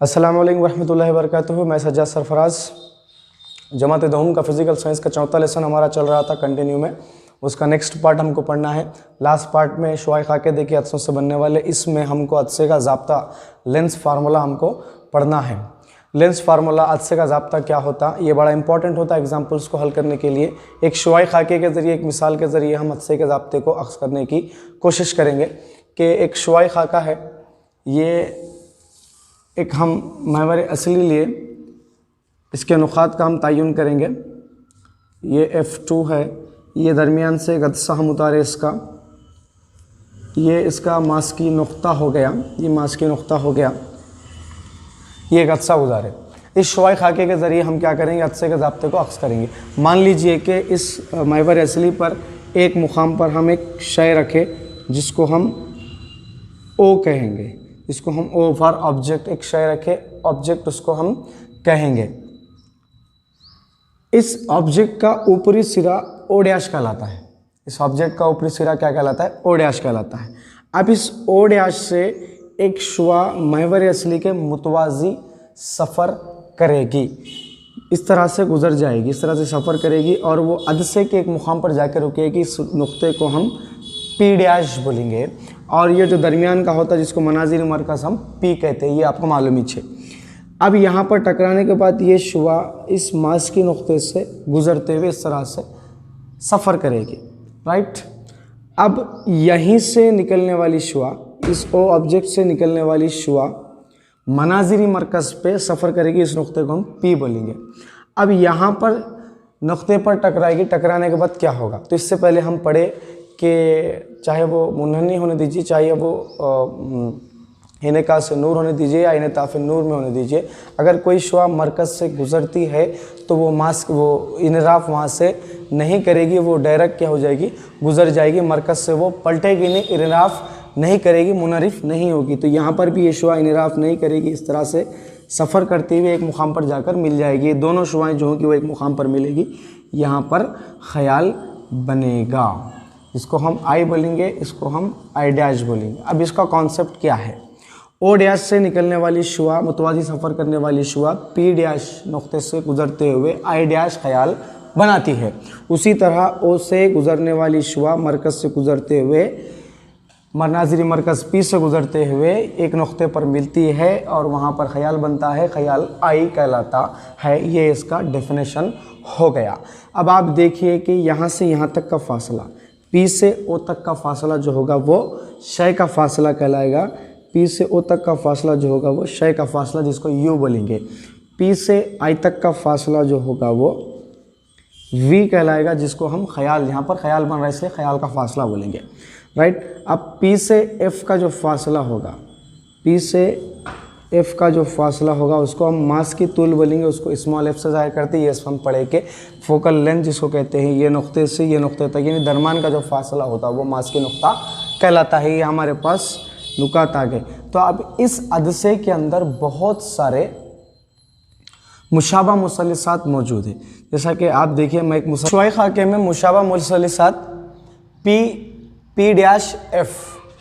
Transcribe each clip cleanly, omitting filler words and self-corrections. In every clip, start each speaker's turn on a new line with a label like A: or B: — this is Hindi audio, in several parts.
A: अस्सलाम वालेकुम वरहमतुल्लाहि वबरकातुहू। मैं सज्जाद सरफराज। जमात दहूम का फिज़िकल साइंस का चौथा लेसन हमारा चल रहा था कंटिन्यू में। उसका नेक्स्ट पार्ट हमको पढ़ना है। लास्ट पार्ट में शुआए खाके देखिए अदसों से बनने वाले, इसमें हमको अदसे का ज़ाब्ता लेंस फार्मूला हमको पढ़ना है। लेंस फार्मूला अदसे का ज़ाब्ता क्या होता, ये बड़ा इंपॉर्टेंट होता है एग्जाम्पल्स को हल करने के लिए। एक शुआए खाके के ज़रिए, एक मिसाल के ज़रिए हम अदसे के ज़ाब्ते को अक्स करने की कोशिश करेंगे कि एक शुआए खाका है, ये एक हम महवर असली लिए इसके नुक़ात का हम तयन करेंगे। ये F2 है, ये दरमियान से गदसा हम उतारे इसका, ये इसका मास्की नुक़्ता हो गया, ये मास्की नुक़्ता हो गया, ये गदसा गुजारे। इस शुआए खाके के ज़रिए हम क्या करेंगे, अदसे के ज़ाब्ते को अक्स करेंगे। मान लीजिए कि इस महवर असली पर एक मुकाम पर हम एक शय रखें जिसको हम O कहेंगे, इसको हम O फॉर ऑब्जेक्ट, एक शय रखे ऑब्जेक्ट, उसको हम कहेंगे। इस ऑब्जेक्ट का ऊपरी सिरा O डैश कहलाता है। इस ऑब्जेक्ट का ऊपरी सिरा क्या कहलाता है, O डैश कहलाता है। अब इस O डैश से एक शुआ महवर असली के मुतवाज़ी सफ़र करेगी, इस तरह से गुज़र जाएगी, इस तरह से सफ़र करेगी और वो अदसे के एक मुकाम पर जाकर रुकेगी। इस नुक्ते को हम P डैश बोलेंगे और ये जो दरमियान का होता है जिसको मनाजिर मरकज़ हम P कहते हैं, ये आपको मालूम ही है। अब यहाँ पर टकराने के बाद ये शुआ इस मास की नुक्ते से गुज़रते हुए इस तरह से सफ़र करेगी, राइट। अब यहीं से निकलने वाली शुआ, इस O ऑब्जेक्ट से निकलने वाली शुआ मनाजिरी मरकज़ पे सफ़र करेगी, इस नुक्ते को हम P बोलेंगे। अब यहाँ पर नुक्ते पर टकराएगी, टकराने के बाद क्या होगा, तो इससे पहले हम पढ़े कि चाहे वो मुनहनी होने दीजिए, चाहे वो इनेका से नूर होने दीजिए या इनेताफ़ नूर में होने दीजिए, अगर कोई शुआ मरकज़ से गुज़रती है तो वो मास्क, वो इनराफ वहाँ से नहीं करेगी, वो डायरेक्ट क्या हो जाएगी, गुज़र जाएगी मरकज़ से, वो पलटेगी नहीं, इनराफ नहीं करेगी, मुनरिफ नहीं होगी। तो यहाँ पर भी ये शुआ इनराफ नहीं करेगी, इस तरह से सफ़र करते हुए एक मुकाम पर जाकर मिल जाएगी। दोनों शुआएँ जो होंगी वो एक मुकाम पर मिलेगी, यहाँ पर ख़याल बनेगा। इसको हम I बोलेंगे, इसको हम I डैश बोलेंगे। अब इसका कॉन्सेप्ट क्या है, O डैश से निकलने वाली शुआ, मुतवाज़ी सफ़र करने वाली शुआ P डैश नुक्ते से गुज़रते हुए I डैश ख़याल बनाती है। उसी तरह O से गुज़रने वाली शुआ मरकज़ से गुज़रते हुए, मनाजिरी मरकज़ P से गुज़रते हुए एक नुक्ते पर मिलती है और वहाँ पर ख़याल बनता है, ख़याल I कहलाता है। ये इसका डेफिनेशन हो गया। अब आप देखिए कि यहाँ से यहाँ तक का फासला, P से O तक का फासला जो होगा वो शय का फासला कहलाएगा। P से O तक का फासला जो होगा वो शय का फासला, जिसको U बोलेंगे। P से I तक का फासला जो होगा वो V कहलाएगा, जिसको हम ख़याल, यहाँ पर ख़याल बन रहा है इसलिए ख़याल का फासला बोलेंगे, राइट। अब P से F का जो फासला होगा, P से F का जो फासला होगा उसको हम मास की तूल बोलेंगे, उसको स्मॉल f से ज़ाहिर करते हैं। ये हम पढ़े के फोकल लेंथ जिसको कहते हैं, ये नुक्ते से ये नुक्ते तक यानी दरमियान का जो फासला होता है वो मास की नुक्ता कहलाता है। ये हमारे पास नुकात आ गए। तो अब इस अदसे के अंदर बहुत सारे मुशाबा मुसल्लिसात मौजूद है। जैसा कि आप देखिए, मैं एक शुआए खाके में मुशाबा मुसल्लिसात P डैश F,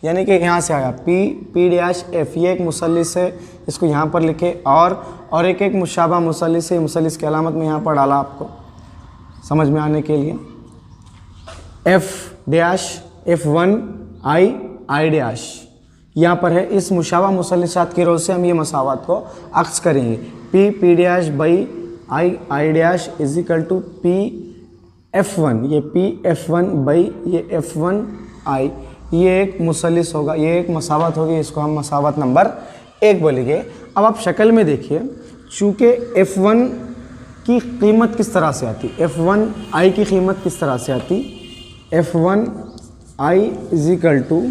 A: यानी कि यहाँ से आया P डैश F, ये एक मुसल्लिस है, इसको यहाँ पर लिखे। और एक मुशाबा मुसल्लिस है, मुसल्लिस की अलामत में यहाँ पर डाला आपको समझ में आने के लिए। F dash F1 I dash यहाँ पर है। इस मुशाबा मुसल्लिसात की रोज़ से हम ये मसावत को अक्स करेंगे। P dash by I dash is equal to P F1, ये P F1 बाई ये F1 I, ये एक मुसल्लिस होगा, ये एक मसावत होगी, इसको हम मसावत नंबर 1 बोलेंगे। अब आप शक्ल में देखिए, चूँकि F1 की कीमत किस तरह से आती, F1 I की कीमत किस तरह से आती, F1 I is equal to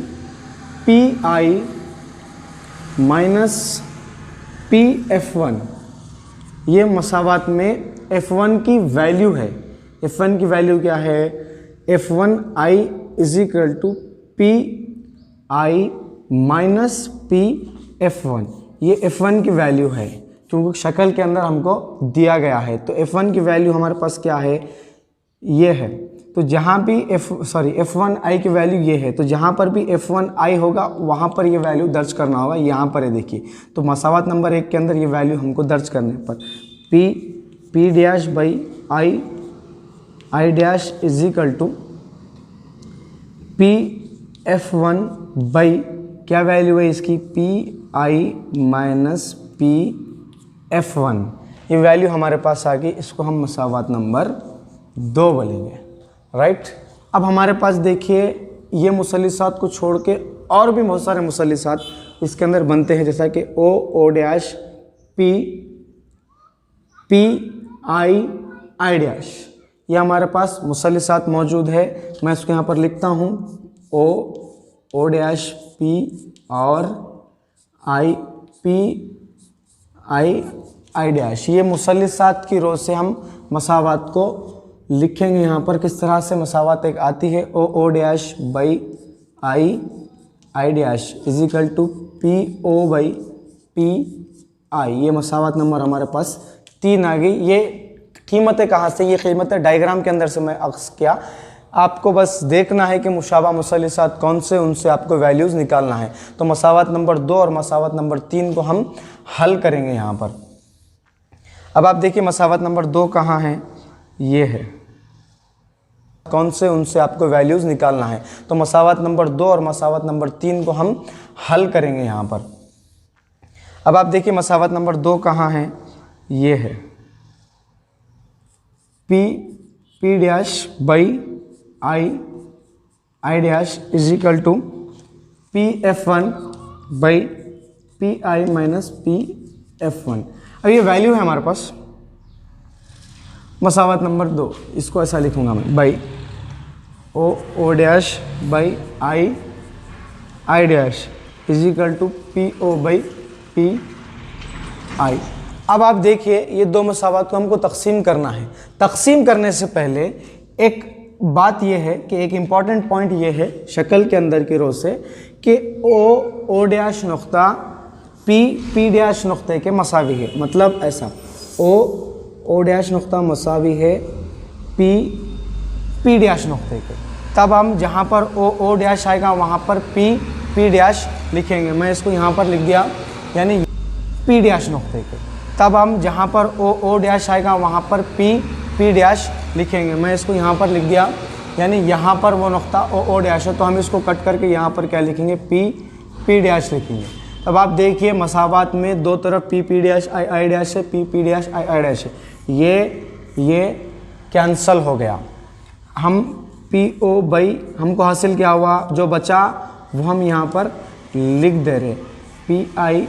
A: PI minus PF1। ये मसावत में F1 की वैल्यू है। F1 की वैल्यू क्या है, F1 I is equal to PI minus PF1। ये F1 की वैल्यू है, क्योंकि शक्ल के अंदर हमको दिया गया है। तो F1 की वैल्यू हमारे पास क्या है, ये है। तो जहाँ भी f1i की वैल्यू ये है, तो जहाँ पर भी f1i होगा वहाँ पर ये वैल्यू दर्ज करना होगा। यहाँ पर है देखिए, तो मसावत नंबर 1 के अंदर ये वैल्यू हमको दर्ज करने पर p dash by i dash is equal to pf1 by क्या वैल्यू है इसकी, pi माइनस pf1, ये वैल्यू हमारे पास आ गई। इसको हम मसावत नंबर 2 बोलेंगे, राइट। अब हमारे पास देखिए ये मुसल्लिसात को छोड़ के और भी बहुत सारे मुसल्लिसात इसके अंदर बनते हैं, जैसा कि o dash p i dash, ये हमारे पास मुसल्लिसात मौजूद है। मैं इसको यहाँ पर लिखता हूँ o डैश p और i डैश, ये मुसल्लिसात की रो से हम मसावत को लिखेंगे। यहाँ पर किस तरह से मसावत एक आती है, o dash by i dash is equal to po by pi, ये मसावत नंबर हमारे पास 3 आ गई। ये कीमतें कहाँ से, ये कीमतें डायग्राम के अंदर से मैं अक्स किया, आपको बस देखना है कि मुशाबा मुसल्लिसात कौन से, उनसे आपको वैल्यूज़ निकालना है। तो मसावत नंबर 2 और मसावत नंबर 3 को हम हल करेंगे यहाँ पर। अब आप देखिए मसावत नंबर 2 कहाँ है, ये है, कौन से, उनसे आपको वैल्यूज़ निकालना है। तो मसावत नंबर 2 और मसावत नंबर 3 को हम हल करेंगे यहाँ पर। अब आप देखिए मसावत नंबर 2 कहाँ है, ये है, p dash by i dash is equal to pf1 by pi minus pf1। अब ये वैल्यू है हमारे पास मसावत नंबर 2, इसको ऐसा लिखूंगा मैं, by o dash by i dash is equal to po by pi। अब आप देखिए ये दो मसावत को हमको तकसीम करना है। तकसीम करने से पहले एक बात यह है कि एक इम्पॉर्टेंट पॉइंट ये है शक्ल के अंदर की रो से कि o डैश नुक्ता p डैश नुक्ते के मसावी है। मतलब ऐसा o डैश नुक्ता मसावी है p डैश नुक्ते के, तब हम जहाँ पर o डैश आएगा वहाँ पर p डैश लिखेंगे। मैं इसको यहाँ पर लिख दिया, यानी p डैश नुक्ते के। तब हम जहाँ पर o डैश आएगा वहाँ पर p डैश लिखेंगे। मैं इसको यहाँ पर लिख दिया, यानी यहाँ पर वो नुक्ता o डैश है, तो हम इसको कट करके यहाँ पर क्या लिखेंगे, p डैश लिखेंगे। अब आप देखिए मसावत में दो तरफ p डैश i डैश है, p डैश i डैश है, ये कैंसल हो गया। हम po बाई हमको हासिल क्या हुआ, जो बचा वो हम यहाँ पर लिख दे रहे, pi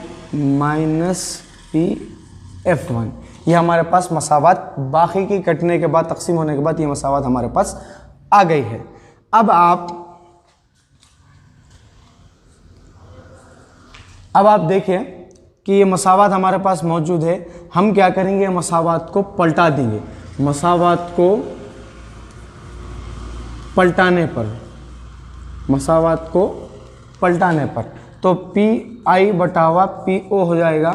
A: माइनस pf1। ये हमारे पास मसावत बाकी की कटने के बाद, तकसीम होने के बाद ये मसावत हमारे पास आ गई है। अब आप देखिए कि ये मसावत हमारे पास मौजूद है। हम क्या करेंगे, मसावत को पलटा देंगे। मसावत को पलटाने पर, मसावत को पलटाने पर तो pi बटा हुआ po हो जाएगा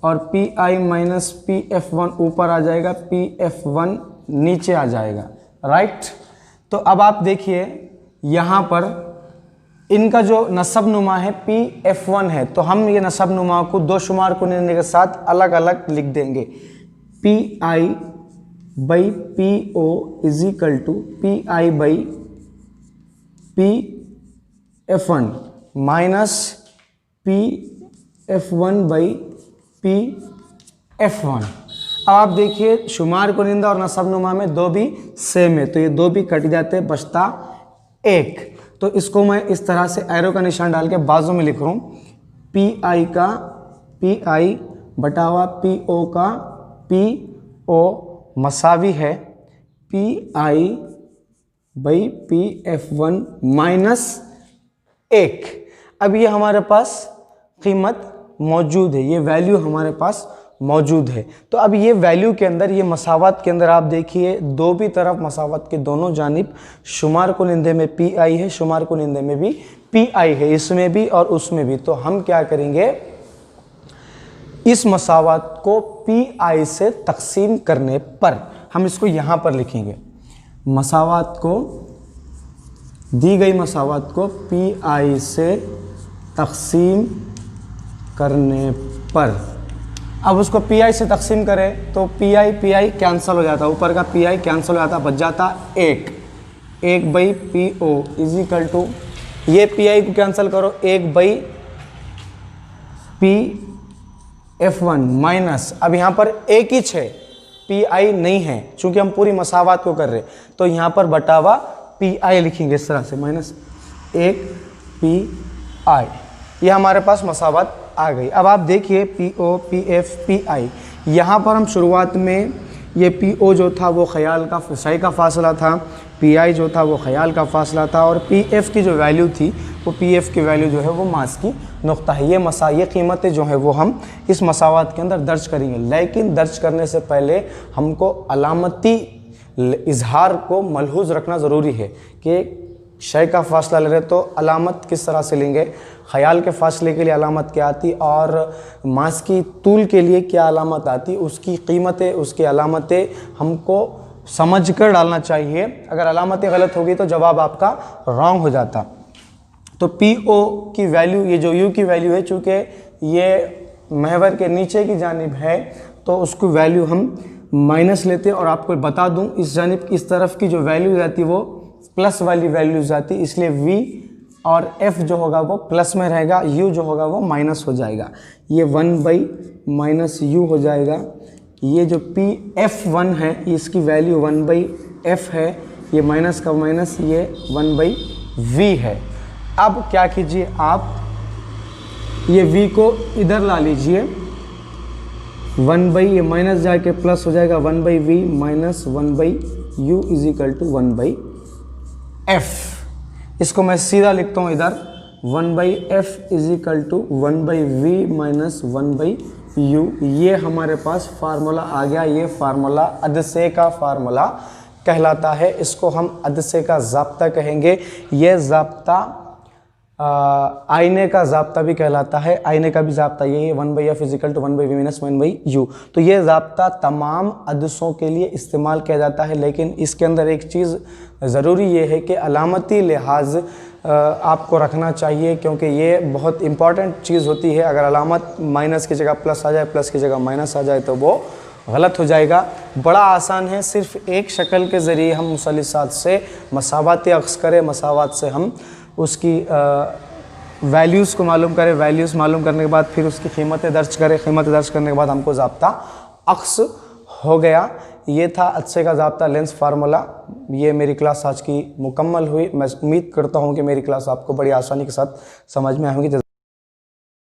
A: और pi माइनस pf1 ऊपर आ जाएगा, pf1 नीचे आ जाएगा, राइट। तो अब आप देखिए यहाँ पर इनका जो नसब नुमा है pf1 है, तो हम ये नसब नुमा को दो शुमार को लेने के साथ अलग अलग लिख देंगे। pi by po is equal to pi by pf1 minus pf1 by pf1। अब आप देखिए शुमार कुनिंदा और नसब नुमा में दो भी सेम है, तो ये दो भी कट जाते, बचता एक। तो इसको मैं इस तरह से एरो का निशान डाल के बाजू में लिख रहा हूँ, pi बटा हुआ po का po मसावी है pi बाई pf1 माइनस 1। अब ये हमारे पास कीमत मौजूद है, ये वैल्यू हमारे पास मौजूद है। तो अब ये वैल्यू के अंदर, ये मसावत के अंदर आप देखिए दो भी तरफ मसावत के दोनों जानिब शुमार कुनिंदे में pi है, शुमार कुनिंदे में भी pi है, इसमें भी और उसमें भी। तो हम क्या करेंगे, इस मसावत को pi से तकसीम करने पर हम इसको यहाँ पर लिखेंगे। मसावात को, दी गई मसावात को पी आई से तकसीम करने पर, अब उसको पी आई से तकसीम करें तो पी आई कैंसिल हो जाता, ऊपर का पी आई कैंसिल हो जाता, बच जाता एक by P O is equal to, ये पी आई को कैंसिल करो, 1 बाई पी F1 माइनस, अब यहाँ पर एक ही है, पी आई नहीं है चूंकि हम पूरी मसावात को कर रहे, तो यहाँ पर बटावा पी आई लिखेंगे इस तरह से, माइनस 1 पी आई, ये हमारे पास मसावात आ गई। अब आप देखिए P O P F P I, यहाँ पर हम शुरुआत में ये पी ओ जो था वो ख़याल का सही का फासला था, पी आई जो था वो ख़याल का फासला था, और पी एफ की जो वैल्यू थी वो पी एफ की वैल्यू जो है वो मास की नुक्ता है। ये कीमतें जो है वो हम इस मसावात के अंदर दर्ज करेंगे, लेकिन दर्ज करने से पहले हमको अलामती इजहार को मलहूज़ रखना ज़रूरी है कि शय का फासला ले रहे तो अलामत किस तरह से लेंगे, ख़याल के फासले के लिए अलामत क्या आती और मास की तूल के लिए क्या अलामत आती, उसकी कीमतें, उसकी अलामतें हमको समझ कर डालना चाहिए। अगर अलामतें गलत होगी तो जवाब आपका रॉन्ग हो जाता। तो पी ओ की वैल्यू, ये जो यू की वैल्यू है, चूँकि ये महवर के नीचे की जानिब है तो उसकी वैल्यू हम माइनस लेते हैं, और आपको बता दूं इस जानिब इस तरफ की जो वैल्यू जाती वो प्लस वाली वैल्यू जाती, इसलिए v और f जो होगा वो प्लस में रहेगा, u जो होगा वो माइनस हो जाएगा, ये 1 बाई माइनस यू हो जाएगा। ये जो PF1 है इसकी वैल्यू 1 बाई f है, ये माइनस का माइनस, ये 1 बाई v है। अब क्या कीजिए आप, ये v को इधर ला लीजिए, 1 बाई ये माइनस जाके प्लस हो जाएगा, 1 by V minus 1 by U is equal to 1 by F. इसको मैं सीधा लिखता हूँ इधर, 1 by F is equal to 1 by V minus 1 by U. ये हमारे पास फार्मूला आ गया, ये फार्मूला अदसे का फार्मूला कहलाता है, इसको हम अदसे का ज़ाब्ता कहेंगे। ये ज़ाब्ता आईने का ज़ाब्ता भी कहलाता है, आईने का भी ज़ाब्ता यही है, 1 by F is equal to 1 by V minus 1 by U. तो ये ज़ाब्ता तमाम अदसों के लिए इस्तेमाल किया जाता है, लेकिन इसके अंदर एक चीज़ ज़रूरी ये है कि अलामती लिहाज आपको रखना चाहिए, क्योंकि ये बहुत इंपॉर्टेंट चीज़ होती है। अगर अलामत माइनस की जगह प्लस आ जाए, प्लस की जगह माइनस आ जाए तो वो गलत हो जाएगा। बड़ा आसान है, सिर्फ एक शक्ल के ज़रिए हम मुसल्लिसात से मसावात अक्स करें, मसावात से हम उसकी वैल्यूज़ को मालूम करें, वैल्यूज़ मालूम करने के बाद फिर उसकी कीमतें दर्ज करें, कीमतें दर्ज करने के बाद हमको ज़ाब्ता अक्स हो गया। ये था अदसे का ज़ाब्ता लेंस फार्मूला। ये मेरी क्लास आज की मुकम्मल हुई। मैं उम्मीद करता हूँ कि मेरी क्लास आपको बड़ी आसानी के साथ समझ में आएगी।